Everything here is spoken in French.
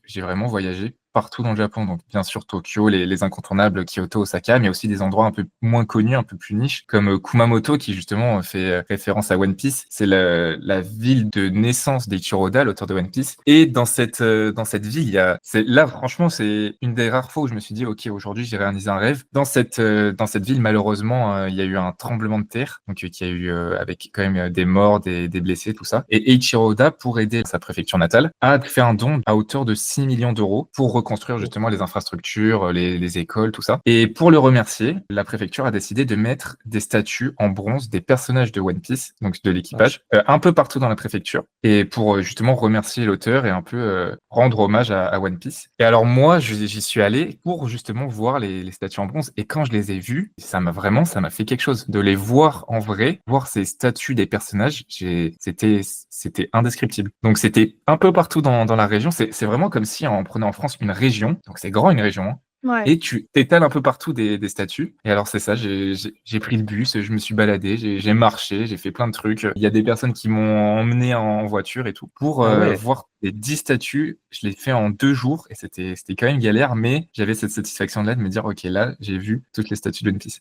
j'ai vraiment voyagé partout dans le Japon. Donc, bien sûr, Tokyo, les incontournables, Kyoto, Osaka, mais aussi des endroits un peu moins connus, un peu plus niches, comme Kumamoto, qui justement fait référence à One Piece. C'est la ville de naissance d'Eiichiro Oda, l'auteur de One Piece. Et dans cette ville, là, franchement, c'est une des rares fois où je me suis dit, OK, aujourd'hui, j'ai réalisé un rêve. Dans cette ville, malheureusement, il y a eu un tremblement de terre, donc qui a eu avec quand même des morts, des blessés, tout ça. Et Eiichiro Oda, pour aider sa préfecture natale, a fait un don à hauteur de 6 millions d'euros pour reconstruire justement les infrastructures, les écoles, tout ça. Et pour le remercier, la préfecture a décidé de mettre des statues en bronze des personnages de One Piece, donc de l'équipage, un peu partout dans la préfecture, et pour justement remercier l'auteur et un peu rendre hommage à One Piece. Et alors moi, j'y suis allé pour justement voir les statues en bronze, et quand je les ai vues, ça m'a fait quelque chose de les voir en vrai, voir ces statues des personnages. C'était indescriptible. Donc c'était un peu partout dans la région. C'est vraiment comme si on prenait en France une région, donc c'est grand une région, hein, Ouais. et tu t'étales un peu partout des statues. Et alors c'est ça, j'ai pris le bus, je me suis baladé, j'ai marché, j'ai fait plein de trucs. Il y a des personnes qui m'ont emmené en voiture et tout pour Ah ouais. voir les 10 statues. Je l'ai fait en 2 jours et c'était quand même galère, mais j'avais cette satisfaction-là de me dire, OK, là, j'ai vu toutes les statues de One Piece.